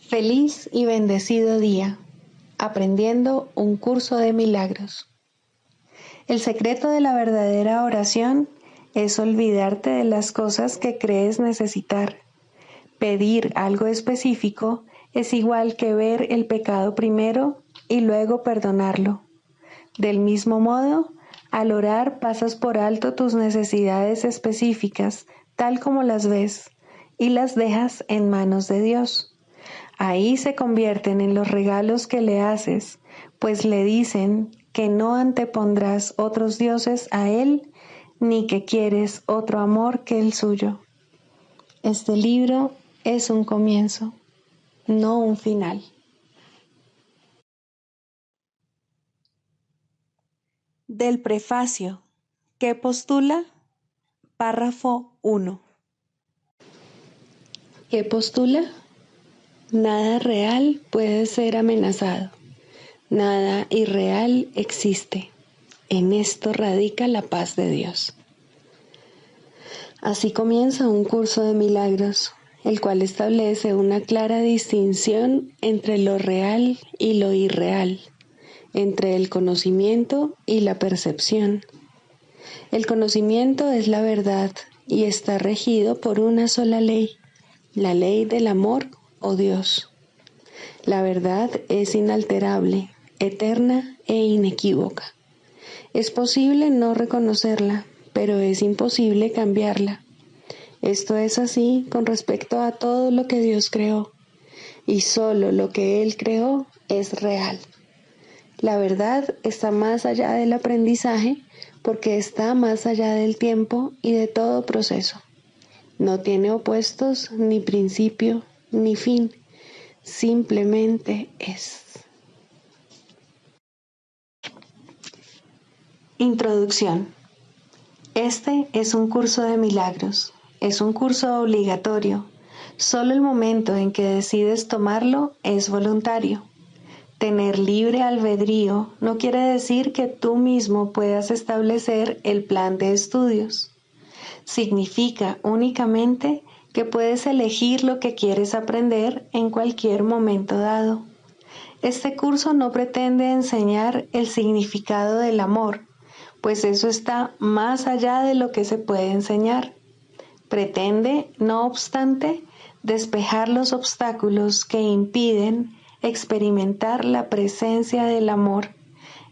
Feliz y bendecido día, aprendiendo un curso de milagros. El secreto de la verdadera oración es olvidarte de las cosas que crees necesitar. Pedir algo específico es igual que ver el pecado primero y luego perdonarlo. Del mismo modo, al orar pasas por alto tus necesidades específicas, tal como las ves, y las dejas en manos de Dios. Ahí se convierten en los regalos que le haces, pues le dicen que no antepondrás otros dioses a Él, ni que quieres otro amor que el suyo. Este libro es un comienzo, no un final. Del prefacio, ¿qué postula? Párrafo 1. ¿Qué postula? Nada real puede ser amenazado. Nada irreal existe. En esto radica la paz de Dios. Así comienza un curso de milagros, el cual establece una clara distinción entre lo real y lo irreal, entre el conocimiento y la percepción. El conocimiento es la verdad y está regido por una sola ley, la ley del amor o Dios. La verdad es inalterable, eterna e inequívoca. Es posible no reconocerla, pero es imposible cambiarla. Esto es así con respecto a todo lo que Dios creó, y solo lo que Él creó es real. La verdad está más allá del aprendizaje porque está más allá del tiempo y de todo proceso. No tiene opuestos, ni principio, ni fin. Simplemente es. Introducción. Este es un curso de milagros. Es un curso obligatorio. Solo el momento en que decides tomarlo es voluntario. Tener libre albedrío no quiere decir que tú mismo puedas establecer el plan de estudios. Significa únicamente que puedes elegir lo que quieres aprender en cualquier momento dado. Este curso no pretende enseñar el significado del amor, pues eso está más allá de lo que se puede enseñar. Pretende, no obstante, despejar los obstáculos que impiden experimentar la presencia del amor,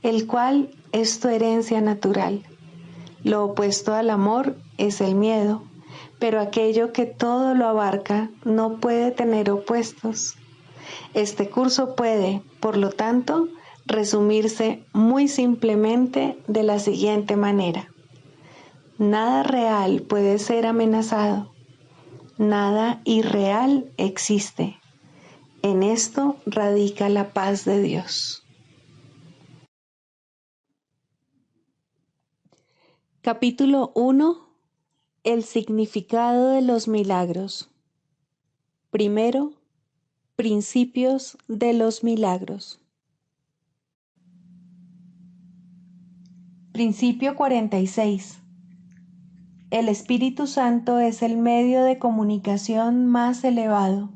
el cual es tu herencia natural. Lo opuesto al amor es el miedo, pero aquello que todo lo abarca no puede tener opuestos. Este curso puede, por lo tanto, resumirse muy simplemente de la siguiente manera. Nada real puede ser amenazado. Nada irreal existe. En esto radica la paz de Dios. Capítulo 1. El significado de los milagros. Primero, principios de los milagros. Principio 46. El Espíritu Santo es el medio de comunicación más elevado.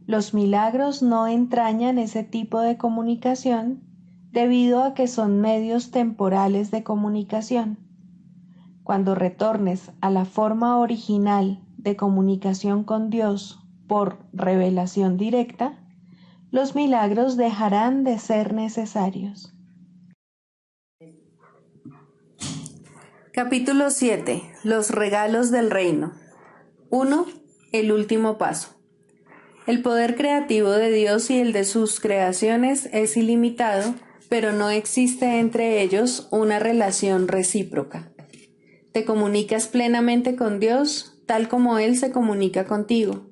Los milagros no entrañan ese tipo de comunicación debido a que son medios temporales de comunicación. Cuando retornes a la forma original de comunicación con Dios por revelación directa, los milagros dejarán de ser necesarios. Capítulo 7. Los regalos del reino. 1. El último paso. El poder creativo de Dios y el de sus creaciones es ilimitado, pero no existe entre ellos una relación recíproca. Te comunicas plenamente con Dios, tal como Él se comunica contigo.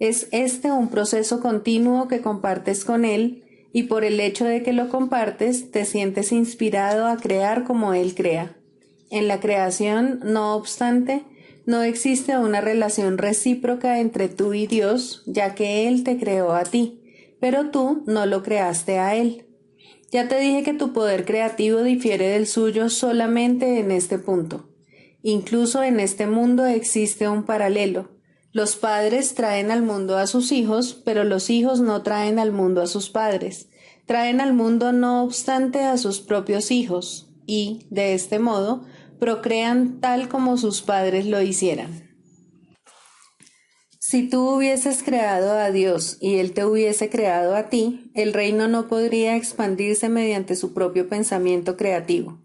Es este un proceso continuo que compartes con Él, y por el hecho de que lo compartes, te sientes inspirado a crear como Él crea. En la creación, no obstante, no existe una relación recíproca entre tú y Dios, ya que Él te creó a ti, pero tú no lo creaste a Él. Ya te dije que tu poder creativo difiere del suyo solamente en este punto. Incluso en este mundo existe un paralelo. Los padres traen al mundo a sus hijos, pero los hijos no traen al mundo a sus padres. Traen al mundo no obstante a sus propios hijos y, de este modo, procrean tal como sus padres lo hicieran. Si tú hubieses creado a Dios y Él te hubiese creado a ti, el reino no podría expandirse mediante su propio pensamiento creativo.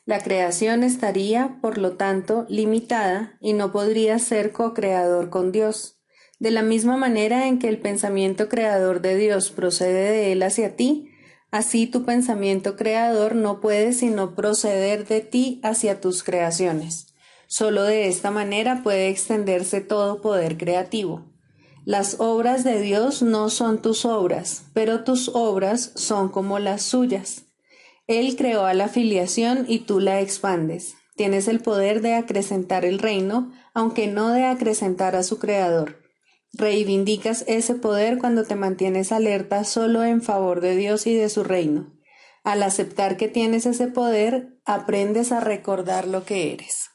La creación estaría, por lo tanto, limitada y no podría ser co-creador con Dios. De la misma manera en que el pensamiento creador de Dios procede de Él hacia ti, así tu pensamiento creador no puede sino proceder de ti hacia tus creaciones. Solo de esta manera puede extenderse todo poder creativo. Las obras de Dios no son tus obras, pero tus obras son como las suyas. Él creó a la filiación y tú la expandes. Tienes el poder de acrecentar el reino, aunque no de acrecentar a su creador. Reivindicas ese poder cuando te mantienes alerta solo en favor de Dios y de su reino. Al aceptar que tienes ese poder, aprendes a recordar lo que eres.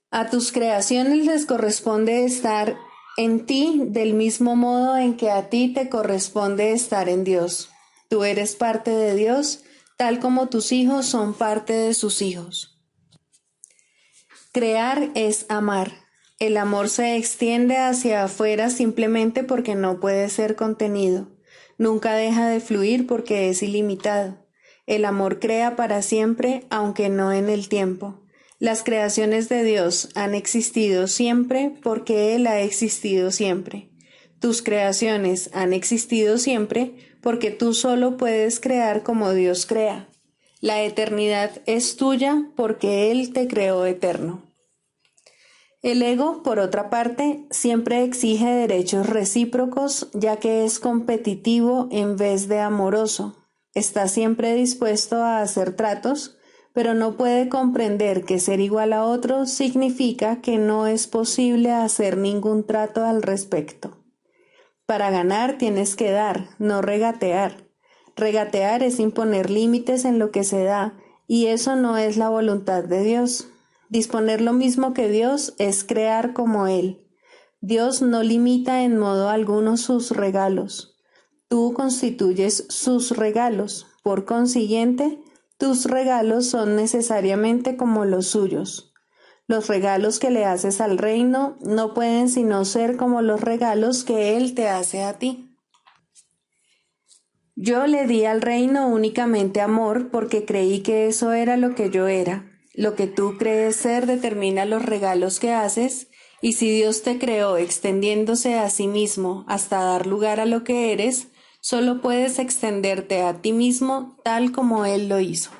A tus creaciones les corresponde estar en ti del mismo modo en que a ti te corresponde estar en Dios. Tú eres parte de Dios, tal como tus hijos son parte de sus hijos. Crear es amar. El amor se extiende hacia afuera simplemente porque no puede ser contenido. Nunca deja de fluir porque es ilimitado. El amor crea para siempre, aunque no en el tiempo. Las creaciones de Dios han existido siempre porque Él ha existido siempre. Tus creaciones han existido siempre porque tú solo puedes crear como Dios crea. La eternidad es tuya porque Él te creó eterno. El ego, por otra parte, siempre exige derechos recíprocos, ya que es competitivo en vez de amoroso. Está siempre dispuesto a hacer tratos, pero no puede comprender que ser igual a otro significa que no es posible hacer ningún trato al respecto. Para ganar tienes que dar, no regatear. Regatear es imponer límites en lo que se da, y eso no es la voluntad de Dios. Disponer lo mismo que Dios es crear como Él. Dios no limita en modo alguno sus regalos. Tú constituyes sus regalos. Por consiguiente, tus regalos son necesariamente como los suyos. Los regalos que le haces al reino no pueden sino ser como los regalos que Él te hace a ti. Yo le di al reino únicamente amor porque creí que eso era lo que yo era. Lo que tú crees ser determina los regalos que haces, y si Dios te creó extendiéndose a sí mismo hasta dar lugar a lo que eres, solo puedes extenderte a ti mismo tal como Él lo hizo.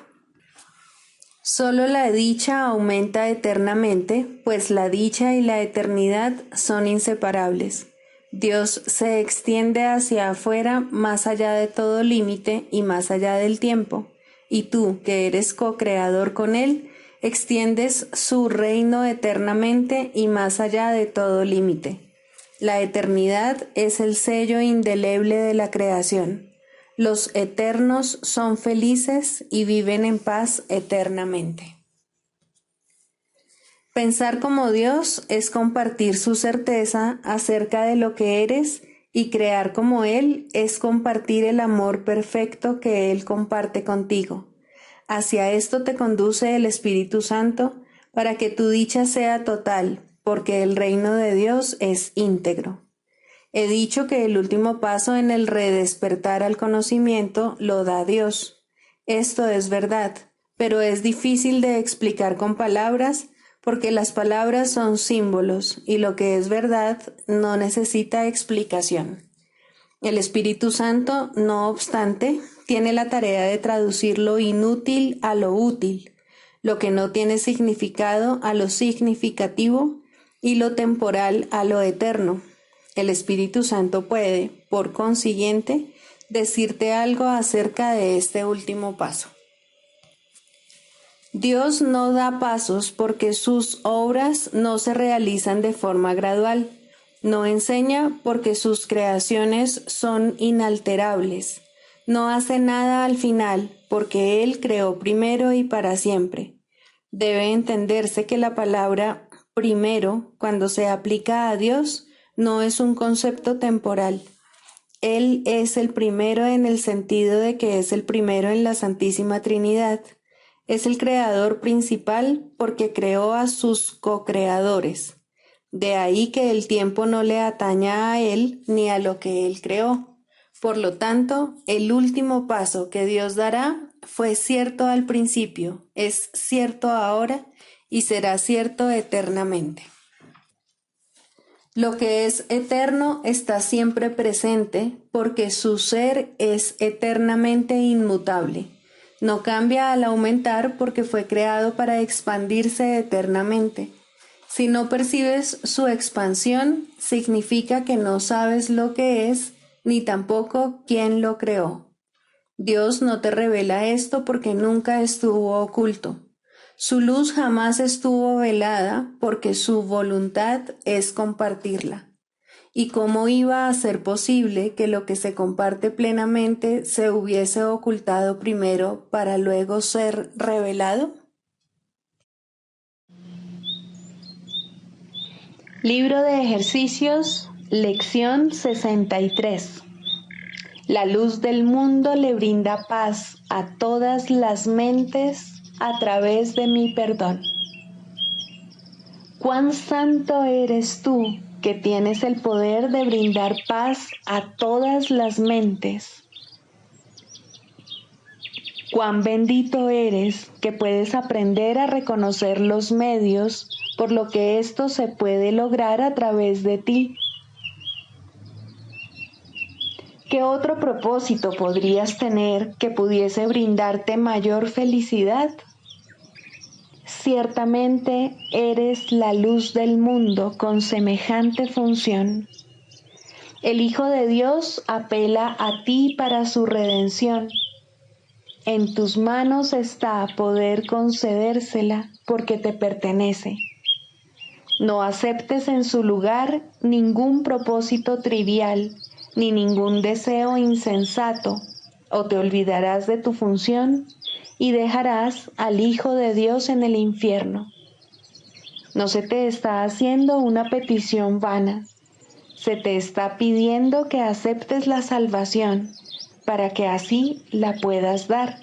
Solo la dicha aumenta eternamente, pues la dicha y la eternidad son inseparables. Dios se extiende hacia afuera más allá de todo límite y más allá del tiempo, y tú, que eres co-creador con Él, extiendes su reino eternamente y más allá de todo límite. La eternidad es el sello indeleble de la creación. Los eternos son felices y viven en paz eternamente. Pensar como Dios es compartir su certeza acerca de lo que eres, y crear como Él es compartir el amor perfecto que Él comparte contigo. Hacia esto te conduce el Espíritu Santo para que tu dicha sea total, porque el reino de Dios es íntegro. He dicho que el último paso en el redespertar al conocimiento lo da Dios. Esto es verdad, pero es difícil de explicar con palabras porque las palabras son símbolos y lo que es verdad no necesita explicación. El Espíritu Santo, no obstante, tiene la tarea de traducir lo inútil a lo útil, lo que no tiene significado a lo significativo y lo temporal a lo eterno. El Espíritu Santo puede, por consiguiente, decirte algo acerca de este último paso. Dios no da pasos porque sus obras no se realizan de forma gradual. No enseña porque sus creaciones son inalterables. No hace nada al final porque Él creó primero y para siempre. Debe entenderse que la palabra primero, cuando se aplica a Dios, no es un concepto temporal. Él es el primero en el sentido de que es el primero en la Santísima Trinidad. Es el creador principal porque creó a sus co-creadores. De ahí que el tiempo no le ataña a él ni a lo que él creó. Por lo tanto, el último paso que Dios dará fue cierto al principio, es cierto ahora y será cierto eternamente. Lo que es eterno está siempre presente porque su ser es eternamente inmutable. No cambia al aumentar porque fue creado para expandirse eternamente. Si no percibes su expansión, significa que no sabes lo que es, ni tampoco quién lo creó. Dios no te revela esto porque nunca estuvo oculto. Su luz jamás estuvo velada porque su voluntad es compartirla. ¿Y cómo iba a ser posible que lo que se comparte plenamente se hubiese ocultado primero para luego ser revelado? Libro de ejercicios, lección 63. La luz del mundo le brinda paz a todas las mentes a través de mi perdón. Cuán santo eres tú que tienes el poder de brindar paz a todas las mentes. Cuán bendito eres que puedes aprender a reconocer los medios por lo que esto se puede lograr a través de ti. ¿Qué otro propósito podrías tener que pudiese brindarte mayor felicidad? Ciertamente eres la luz del mundo con semejante función. El Hijo de Dios apela a ti para su redención. En tus manos está poder concedérsela porque te pertenece. No aceptes en su lugar ningún propósito trivial ni ningún deseo insensato, o te olvidarás de tu función y dejarás al Hijo de Dios en el infierno. No se te está haciendo una petición vana, se te está pidiendo que aceptes la salvación para que así la puedas dar.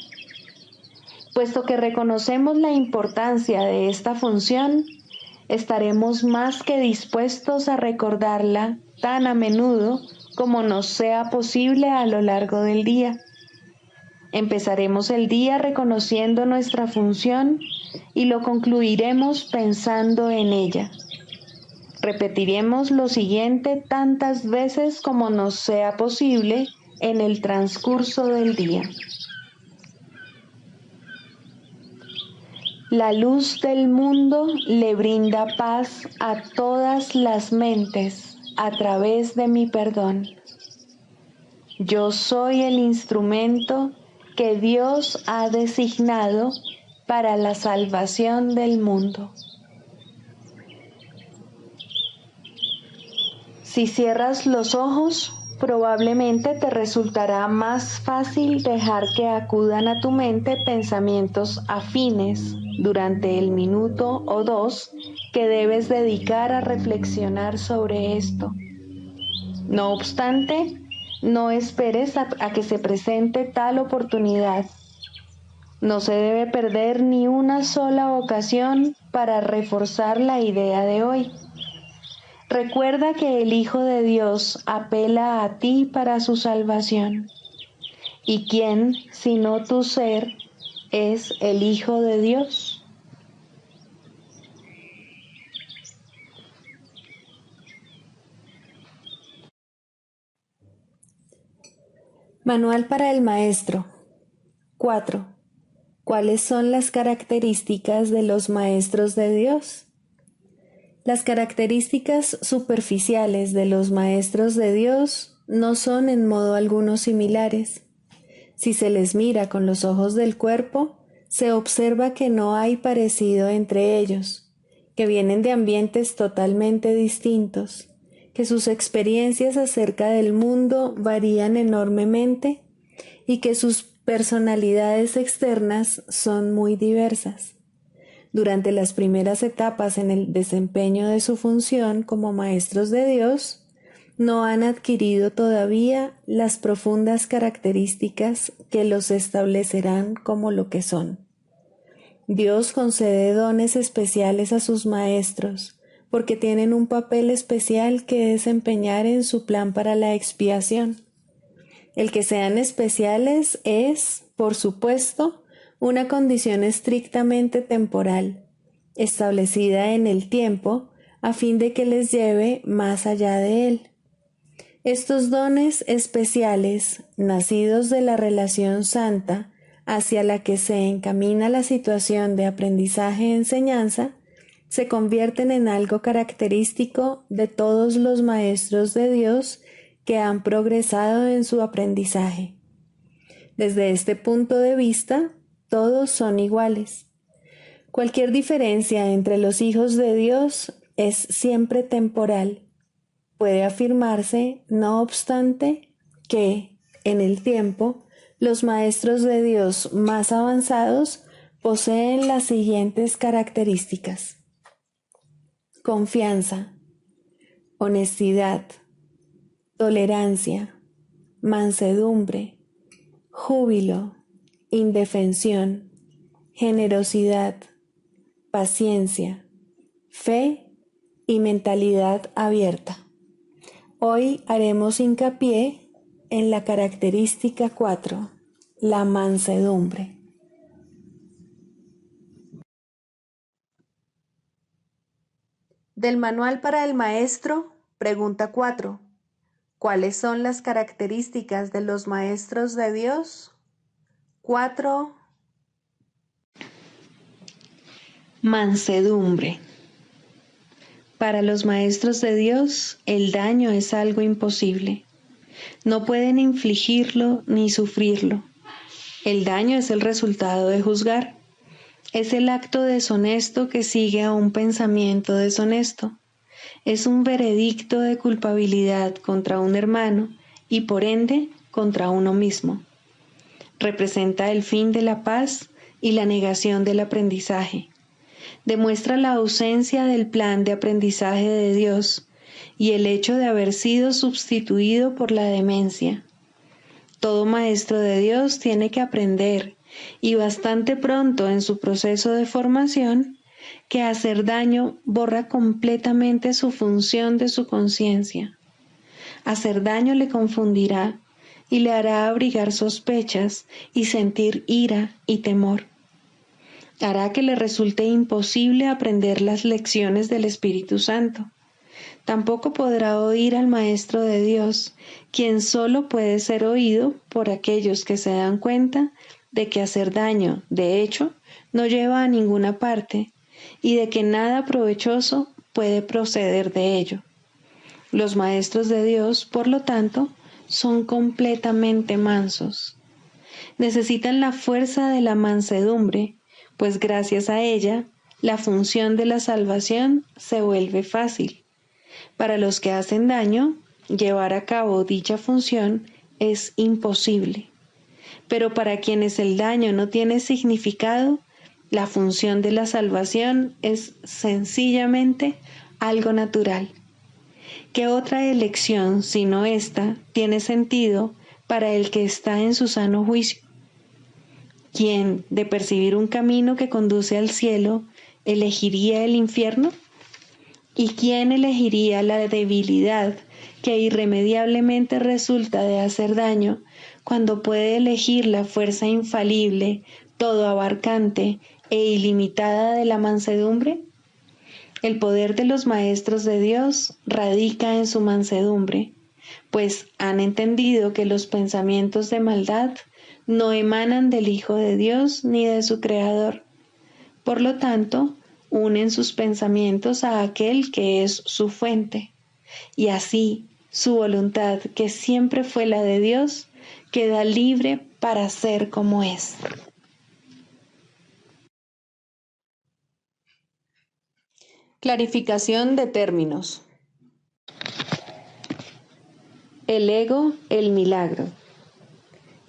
Puesto que reconocemos la importancia de esta función, estaremos más que dispuestos a recordarla tan a menudo como nos sea posible a lo largo del día. Empezaremos el día reconociendo nuestra función y lo concluiremos pensando en ella. Repetiremos lo siguiente tantas veces como nos sea posible en el transcurso del día. La luz del mundo le brinda paz a todas las mentes a través de mi perdón. Yo soy el instrumento que Dios ha designado para la salvación del mundo. Si cierras los ojos, probablemente te resultará más fácil dejar que acudan a tu mente pensamientos afines durante el minuto o dos que debes dedicar a reflexionar sobre esto. No obstante, no esperes a que se presente tal oportunidad. No se debe perder ni una sola ocasión para reforzar la idea de hoy. Recuerda que el Hijo de Dios apela a ti para su salvación. ¿Y quién, sino tu ser, es el Hijo de Dios? Manual para el maestro. 4. ¿Cuáles son las características de los maestros de Dios? Las características superficiales de los maestros de Dios no son en modo alguno similares. Si se les mira con los ojos del cuerpo, se observa que no hay parecido entre ellos, que vienen de ambientes totalmente distintos, que sus experiencias acerca del mundo varían enormemente y que sus personalidades externas son muy diversas. Durante las primeras etapas en el desempeño de su función como maestros de Dios, no han adquirido todavía las profundas características que los establecerán como lo que son. Dios concede dones especiales a sus maestros, porque tienen un papel especial que desempeñar en su plan para la expiación. El que sean especiales es, por supuesto, una condición estrictamente temporal, establecida en el tiempo, a fin de que les lleve más allá de él. Estos dones especiales, nacidos de la relación santa hacia la que se encamina la situación de aprendizaje-enseñanza, se convierten en algo característico de todos los maestros de Dios que han progresado en su aprendizaje. Desde este punto de vista, todos son iguales. Cualquier diferencia entre los hijos de Dios es siempre temporal. Puede afirmarse, no obstante, que, en el tiempo, los maestros de Dios más avanzados poseen las siguientes características: confianza, honestidad, tolerancia, mansedumbre, júbilo, indefensión, generosidad, paciencia, fe y mentalidad abierta. Hoy haremos hincapié en la característica 4, la mansedumbre. Del Manual para el Maestro, pregunta 4. ¿Cuáles son las características de los maestros de Dios? 4. Mansedumbre. Para los maestros de Dios, el daño es algo imposible. No pueden infligirlo ni sufrirlo. El daño es el resultado de juzgar. Es el acto deshonesto que sigue a un pensamiento deshonesto. Es un veredicto de culpabilidad contra un hermano y por ende contra uno mismo. Representa el fin de la paz y la negación del aprendizaje. Demuestra la ausencia del plan de aprendizaje de Dios y el hecho de haber sido sustituido por la demencia. Todo maestro de Dios tiene que aprender, y bastante pronto en su proceso de formación, que hacer daño borra completamente su función de su conciencia. Hacer daño le confundirá y le hará abrigar sospechas y sentir ira y temor. Hará que le resulte imposible aprender las lecciones del Espíritu Santo. Tampoco podrá oír al Maestro de Dios, quien solo puede ser oído por aquellos que se dan cuenta de que hacer daño, de hecho, no lleva a ninguna parte y de que nada provechoso puede proceder de ello. Los maestros de Dios, por lo tanto, son completamente mansos. Necesitan la fuerza de la mansedumbre, pues gracias a ella, la función de la salvación se vuelve fácil. Para los que hacen daño, llevar a cabo dicha función es imposible. Pero para quienes el daño no tiene significado, la función de la salvación es sencillamente algo natural. ¿Qué otra elección, sino esta, tiene sentido para el que está en su sano juicio? ¿Quién, de percibir un camino que conduce al cielo, elegiría el infierno? ¿Y quién elegiría la debilidad que irremediablemente resulta de hacer daño cuando puede elegir la fuerza infalible, todo abarcante e ilimitada de la mansedumbre? El poder de los maestros de Dios radica en su mansedumbre, pues han entendido que los pensamientos de maldad no emanan del Hijo de Dios ni de su Creador. Por lo tanto, unen sus pensamientos a aquel que es su fuente, y así su voluntad, que siempre fue la de Dios, queda libre para ser como es. Clarificación de términos. El ego, el milagro.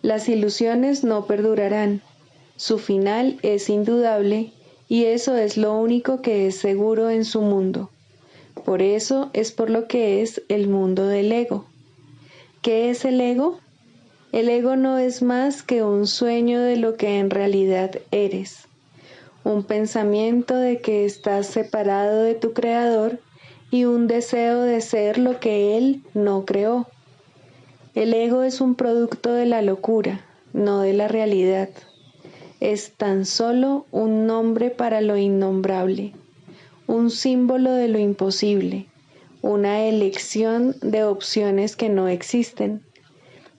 Las ilusiones no perdurarán, su final es indudable y eso es lo único que es seguro en su mundo. Por eso es por lo que es el mundo del ego. ¿Qué es el ego? El ego no es más que un sueño de lo que en realidad eres, un pensamiento de que estás separado de tu creador y un deseo de ser lo que él no creó. El ego es un producto de la locura, no de la realidad. Es tan solo un nombre para lo innombrable, un símbolo de lo imposible, una elección de opciones que no existen.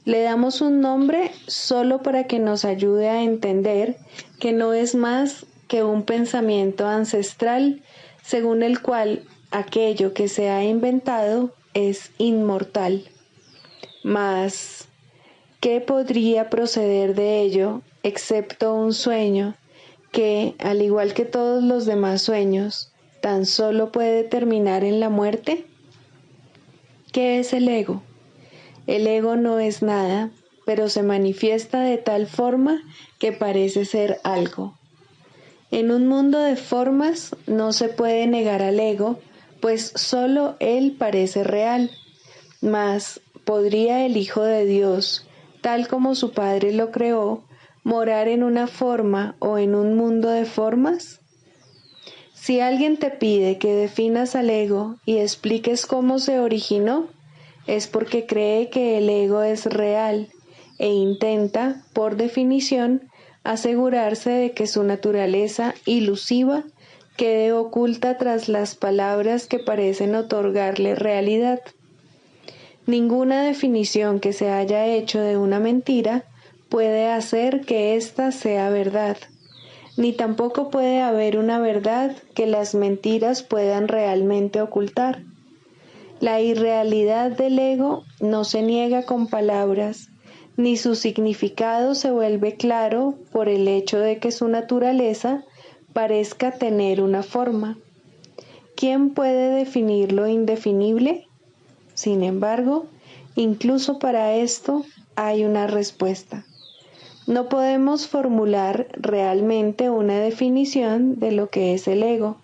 Le damos un nombre solo para que nos ayude a entender que no es más que un pensamiento ancestral según el cual aquello que se ha inventado es inmortal. Mas, ¿qué podría proceder de ello excepto un sueño que, al igual que todos los demás sueños, tan solo puede terminar en la muerte? ¿Qué es el ego? El ego no es nada, pero se manifiesta de tal forma que parece ser algo. En un mundo de formas no se puede negar al ego, pues solo él parece real. Mas, ¿podría el Hijo de Dios, tal como su Padre lo creó, morar en una forma o en un mundo de formas? Si alguien te pide que definas al ego y expliques cómo se originó, es porque cree que el ego es real e intenta, por definición, asegurarse de que su naturaleza ilusiva quede oculta tras las palabras que parecen otorgarle realidad. Ninguna definición que se haya hecho de una mentira puede hacer que ésta sea verdad, ni tampoco puede haber una verdad que las mentiras puedan realmente ocultar. La irrealidad del ego no se niega con palabras, ni su significado se vuelve claro por el hecho de que su naturaleza parezca tener una forma. ¿Quién puede definir lo indefinible? Sin embargo, incluso para esto hay una respuesta. No podemos formular realmente una definición de lo que es el ego,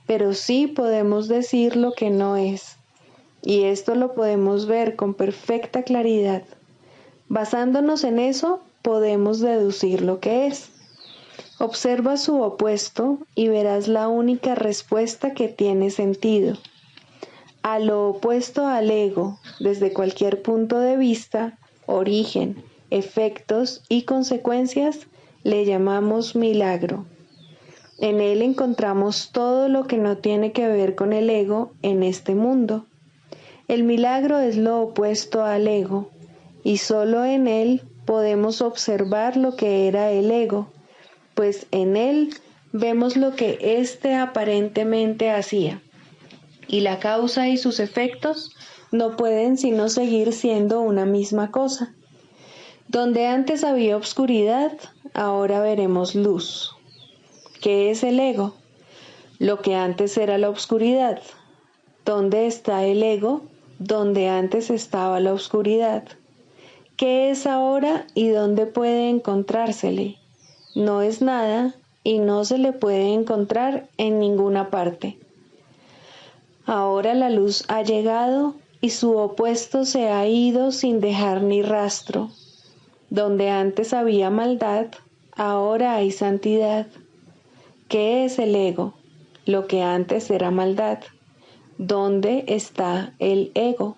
pero sí podemos decir lo que no es. Y esto lo podemos ver con perfecta claridad. Basándonos en eso, podemos deducir lo que es. Observa su opuesto y verás la única respuesta que tiene sentido. A lo opuesto al ego, desde cualquier punto de vista, origen, efectos y consecuencias, le llamamos milagro. En él encontramos todo lo que no tiene que ver con el ego en este mundo. El milagro es lo opuesto al ego, y solo en él podemos observar lo que era el ego, pues en él vemos lo que éste aparentemente hacía, y la causa y sus efectos no pueden sino seguir siendo una misma cosa. Donde antes había obscuridad, ahora veremos luz. ¿Qué es el ego? Lo que antes era la obscuridad. ¿Dónde está el ego? Donde antes estaba la oscuridad. ¿Qué es ahora y dónde puede encontrársele? No es nada y no se le puede encontrar en ninguna parte. Ahora la luz ha llegado y su opuesto se ha ido sin dejar ni rastro. Donde antes había maldad, ahora hay santidad. ¿Qué es el ego? Lo que antes era maldad. ¿Dónde está el ego?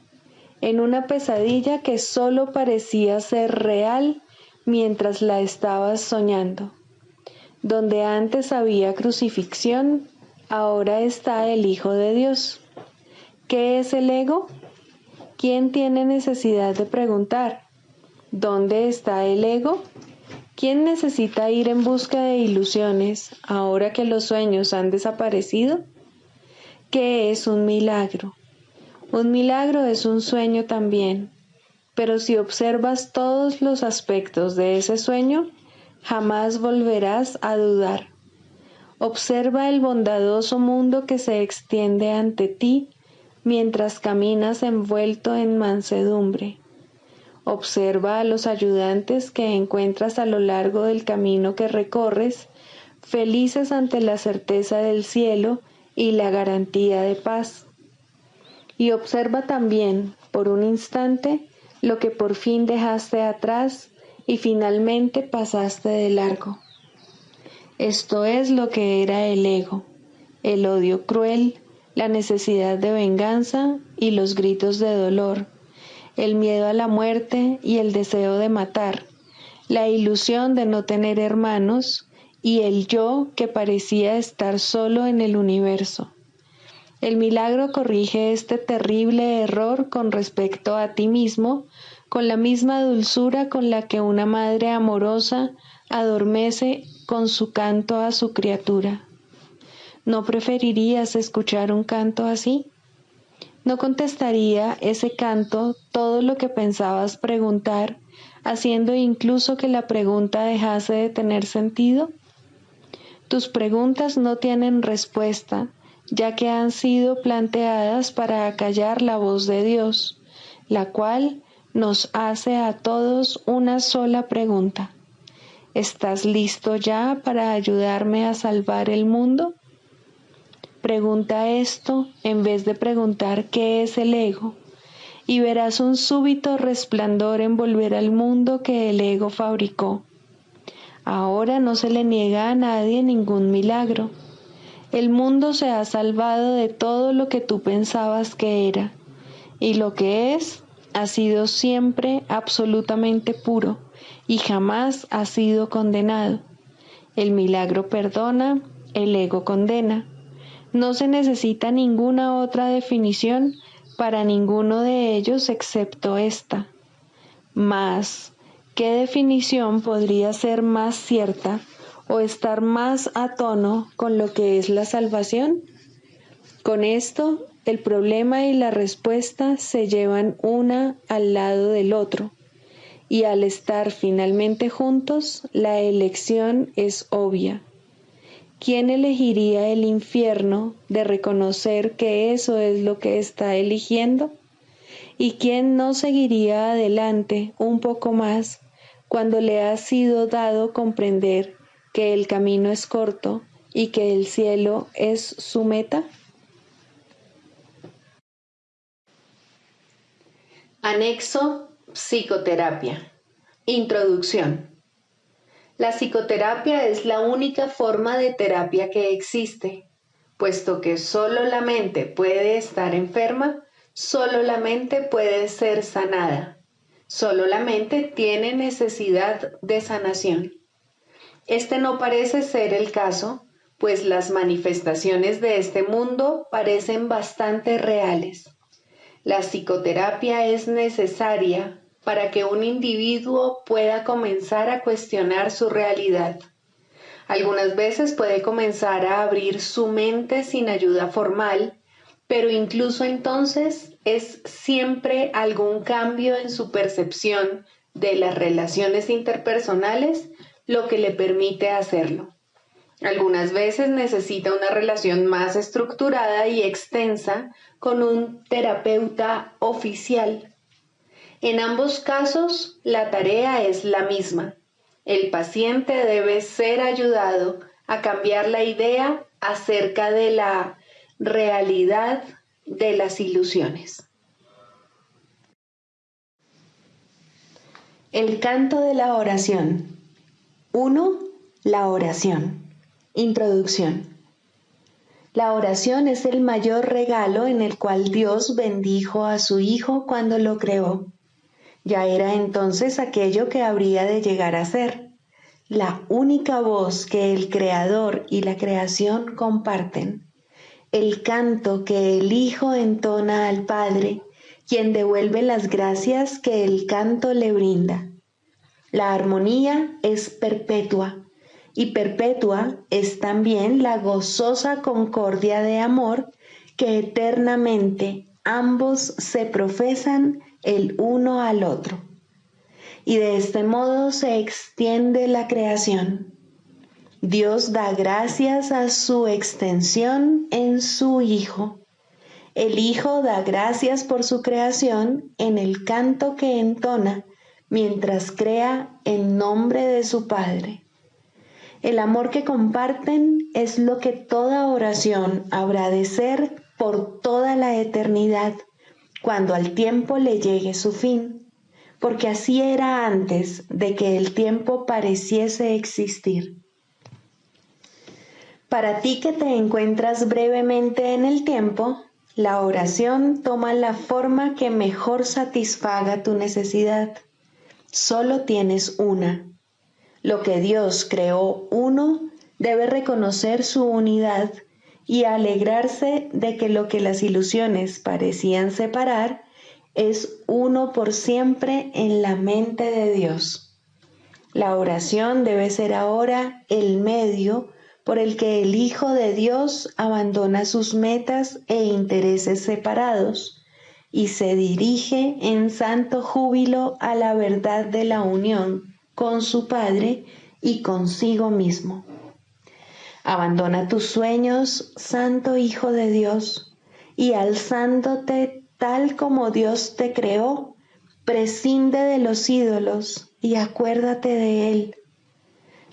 En una pesadilla que solo parecía ser real mientras la estabas soñando. Donde antes había crucifixión, ahora está el Hijo de Dios. ¿Qué es el ego? ¿Quién tiene necesidad de preguntar? ¿Dónde está el ego? ¿Quién necesita ir en busca de ilusiones ahora que los sueños han desaparecido? ¿Qué es un milagro? Un milagro es un sueño también, pero si observas todos los aspectos de ese sueño, jamás volverás a dudar. Observa el bondadoso mundo que se extiende ante ti mientras caminas envuelto en mansedumbre. Observa a los ayudantes que encuentras a lo largo del camino que recorres, felices ante la certeza del cielo y la garantía de paz. Y observa también, por un instante, lo que por fin dejaste atrás y finalmente pasaste de largo. Esto es lo que era el ego, el odio cruel, la necesidad de venganza y los gritos de dolor, el miedo a la muerte y el deseo de matar, la ilusión de no tener hermanos y el yo que parecía estar solo en el universo. El milagro corrige este terrible error con respecto a ti mismo, con la misma dulzura con la que una madre amorosa adormece con su canto a su criatura. ¿No preferirías escuchar un canto así? ¿No contestaría ese canto todo lo que pensabas preguntar, haciendo incluso que la pregunta dejase de tener sentido? Tus preguntas no tienen respuesta, ya que han sido planteadas para acallar la voz de Dios, la cual nos hace a todos una sola pregunta. ¿Estás listo ya para ayudarme a salvar el mundo? Pregunta esto en vez de preguntar qué es el ego, y verás un súbito resplandor envolver al mundo que el ego fabricó. Ahora no se le niega a nadie ningún milagro. El mundo se ha salvado de todo lo que tú pensabas que era, y lo que es ha sido siempre absolutamente puro y jamás ha sido condenado. El milagro perdona, el ego condena. No se necesita ninguna otra definición para ninguno de ellos excepto esta. Mas, ¿qué definición podría ser más cierta o estar más a tono con lo que es la salvación? Con esto, el problema y la respuesta se llevan una al lado del otro, y al estar finalmente juntos, la elección es obvia. ¿Quién elegiría el infierno de reconocer que eso es lo que está eligiendo? ¿Y quién no seguiría adelante un poco más cuando le ha sido dado comprender que el camino es corto y que el cielo es su meta? Anexo Psicoterapia. Introducción. La psicoterapia es la única forma de terapia que existe, puesto que solo la mente puede estar enferma, solo la mente puede ser sanada, solo la mente tiene necesidad de sanación. Este no parece ser el caso, pues las manifestaciones de este mundo parecen bastante reales. La psicoterapia es necesaria para que un individuo pueda comenzar a cuestionar su realidad. Algunas veces puede comenzar a abrir su mente sin ayuda formal, pero incluso entonces es siempre algún cambio en su percepción de las relaciones interpersonales lo que le permite hacerlo. Algunas veces necesita una relación más estructurada y extensa con un terapeuta oficial. En ambos casos, la tarea es la misma. El paciente debe ser ayudado a cambiar la idea acerca de la realidad de las ilusiones. El canto de la oración. 1. La oración. Introducción. La oración es el mayor regalo en el cual Dios bendijo a su Hijo cuando lo creó. Ya era entonces aquello que habría de llegar a ser, la única voz que el Creador y la creación comparten, el canto que el Hijo entona al Padre, quien devuelve las gracias que el canto le brinda. La armonía es perpetua, y perpetua es también la gozosa concordia de amor que eternamente ambos se profesan el uno al otro. Y de este modo se extiende la creación. Dios da gracias a su extensión en su Hijo. El Hijo da gracias por su creación en el canto que entona mientras crea en nombre de su Padre. El amor que comparten es lo que toda oración habrá de ser por toda la eternidad, cuando al tiempo le llegue su fin, porque así era antes de que el tiempo pareciese existir. Para ti que te encuentras brevemente en el tiempo, la oración toma la forma que mejor satisfaga tu necesidad. Solo tienes una. Lo que Dios creó uno debe reconocer su unidad y alegrarse de que lo que las ilusiones parecían separar es uno por siempre en la mente de Dios. La oración debe ser ahora el medio por el que el Hijo de Dios abandona sus metas e intereses separados y se dirige en santo júbilo a la verdad de la unión con su Padre y consigo mismo. Abandona tus sueños, Santo Hijo de Dios, y alzándote tal como Dios te creó, prescinde de los ídolos y acuérdate de Él.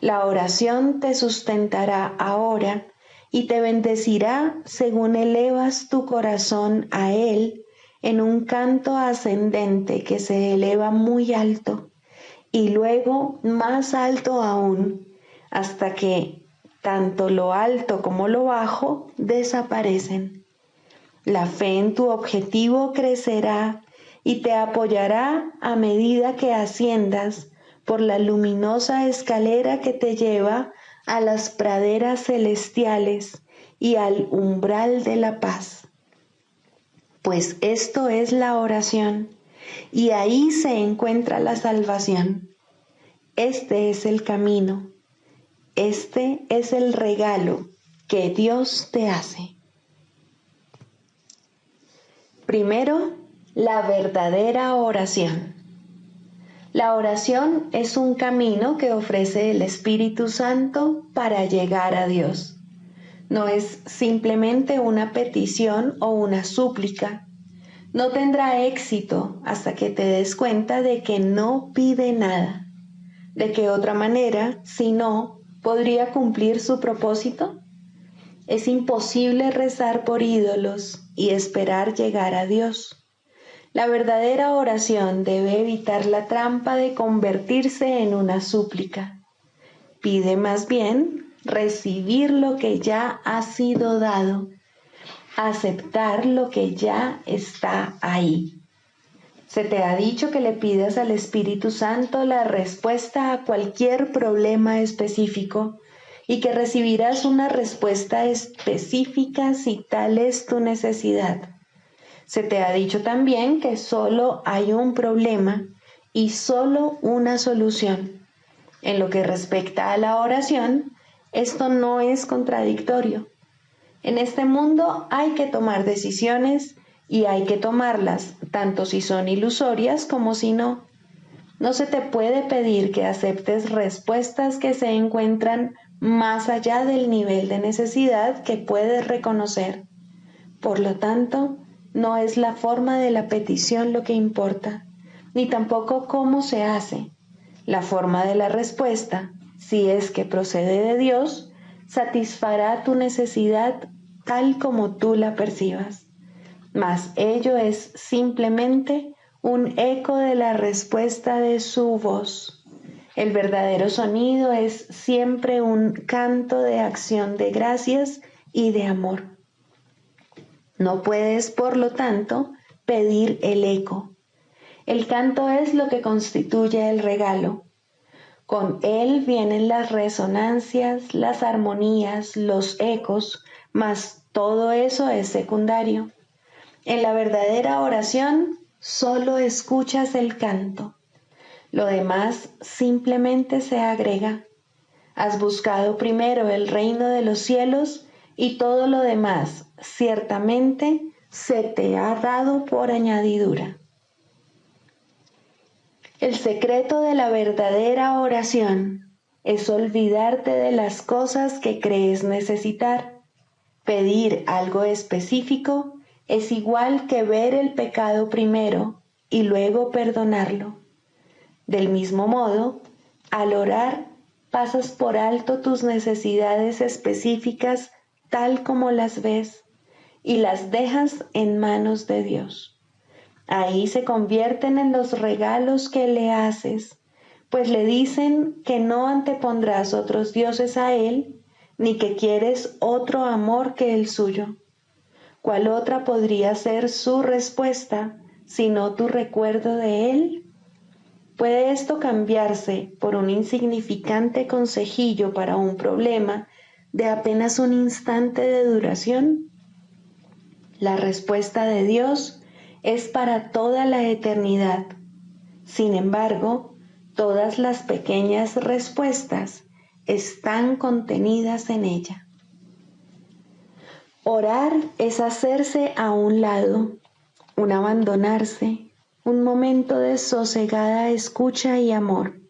La oración te sustentará ahora y te bendecirá según elevas tu corazón a Él en un canto ascendente que se eleva muy alto y luego más alto aún, hasta que tanto lo alto como lo bajo desaparecen. La fe en tu objetivo crecerá y te apoyará a medida que asciendas por la luminosa escalera que te lleva a las praderas celestiales y al umbral de la paz. Pues esto es la oración, y ahí se encuentra la salvación. Este es el camino, este es el regalo que Dios te hace. Primero, la verdadera oración. La oración es un camino que ofrece el Espíritu Santo para llegar a Dios. No es simplemente una petición o una súplica. No tendrá éxito hasta que te des cuenta de que no pide nada. ¿De qué otra manera, si no, podría cumplir su propósito? Es imposible rezar por ídolos y esperar llegar a Dios. La verdadera oración debe evitar la trampa de convertirse en una súplica. Pide más bien recibir lo que ya ha sido dado, aceptar lo que ya está ahí. Se te ha dicho que le pidas al Espíritu Santo la respuesta a cualquier problema específico y que recibirás una respuesta específica si tal es tu necesidad. Se te ha dicho también que solo hay un problema y solo una solución. En lo que respecta a la oración, esto no es contradictorio. En este mundo hay que tomar decisiones y hay que tomarlas, tanto si son ilusorias como si no. No se te puede pedir que aceptes respuestas que se encuentran más allá del nivel de necesidad que puedes reconocer. Por lo tanto, no es la forma de la petición lo que importa, ni tampoco cómo se hace. La forma de la respuesta, si es que procede de Dios, satisfará tu necesidad tal como tú la percibas. Mas ello es simplemente un eco de la respuesta de su voz. El verdadero sonido es siempre un canto de acción de gracias y de amor. No puedes, por lo tanto, pedir el eco. El canto es lo que constituye el regalo. Con él vienen las resonancias, las armonías, los ecos, mas todo eso es secundario. En la verdadera oración solo escuchas el canto. Lo demás simplemente se agrega. Has buscado primero el reino de los cielos y todo lo demás ciertamente se te ha dado por añadidura. El secreto de la verdadera oración es olvidarte de las cosas que crees necesitar. Pedir algo específico es igual que ver el pecado primero y luego perdonarlo. Del mismo modo, al orar, pasas por alto tus necesidades específicas tal como las ves y las dejas en manos de Dios. Ahí se convierten en los regalos que le haces, pues le dicen que no antepondrás otros dioses a Él, ni que quieres otro amor que el suyo. ¿Cuál otra podría ser su respuesta sino tu recuerdo de Él? ¿Puede esto cambiarse por un insignificante consejillo para un problema de apenas un instante de duración? La respuesta de Dios es para toda la eternidad. Sin embargo, todas las pequeñas respuestas están contenidas en ella. Orar es hacerse a un lado, un abandonarse, un momento de sosegada escucha y amor.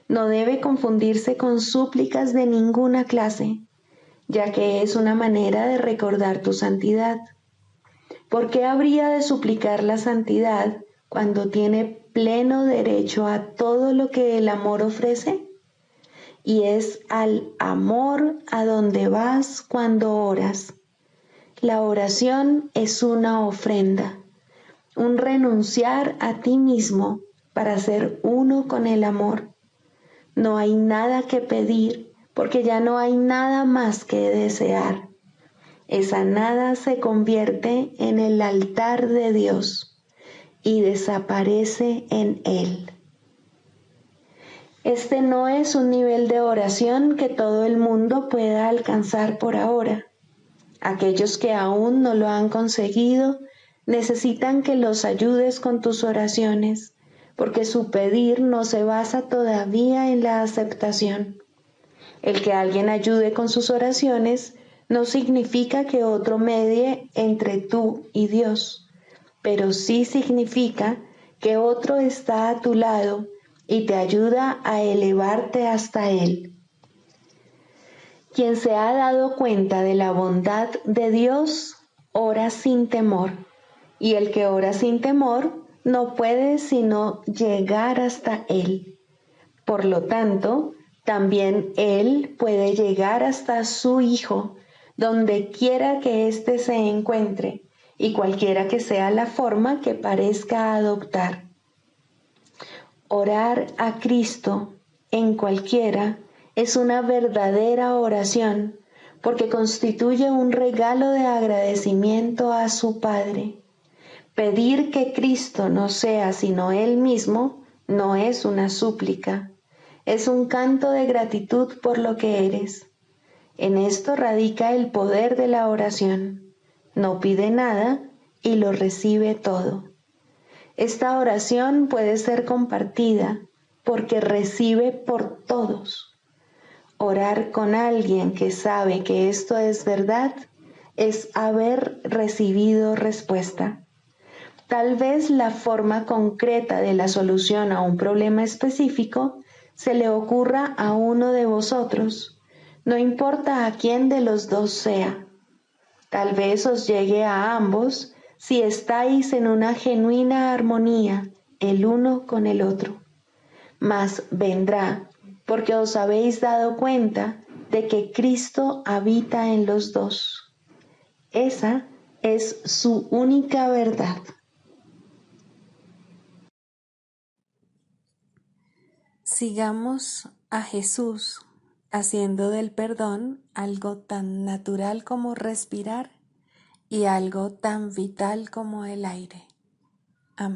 No debe confundirse con súplicas de ninguna clase, ya que es una manera de recordar tu santidad. ¿Por qué habría de suplicar la santidad cuando tiene pleno derecho a todo lo que el amor ofrece? Y es al amor a donde vas cuando oras. La oración es una ofrenda, un renunciar a ti mismo para ser uno con el amor. No hay nada que pedir porque ya no hay nada más que desear. Esa nada se convierte en el altar de Dios y desaparece en Él. Este no es un nivel de oración que todo el mundo pueda alcanzar por ahora. Aquellos que aún no lo han conseguido necesitan que los ayudes con tus oraciones, porque su pedir no se basa todavía en la aceptación. El que alguien ayude con sus oraciones no significa que otro medie entre tú y Dios, pero sí significa que otro está a tu lado y te ayuda a elevarte hasta Él. Quien se ha dado cuenta de la bondad de Dios, ora sin temor, y el que ora sin temor no puede sino llegar hasta Él. Por lo tanto, también Él puede llegar hasta su Hijo, donde quiera que éste se encuentre, y cualquiera que sea la forma que parezca adoptar. Orar a Cristo en cualquiera es una verdadera oración, porque constituye un regalo de agradecimiento a su Padre. Pedir que Cristo no sea sino Él mismo no es una súplica, es un canto de gratitud por lo que eres. En esto radica el poder de la oración. No pide nada y lo recibe todo. Esta oración puede ser compartida porque recibe por todos. Orar con alguien que sabe que esto es verdad es haber recibido respuesta. Tal vez la forma concreta de la solución a un problema específico se le ocurra a uno de vosotros, no importa a quién de los dos sea. Tal vez os llegue a ambos si estáis en una genuina armonía el uno con el otro. Mas vendrá porque os habéis dado cuenta de que Cristo habita en los dos. Esa es su única verdad. Sigamos a Jesús haciendo del perdón algo tan natural como respirar y algo tan vital como el aire. Amén.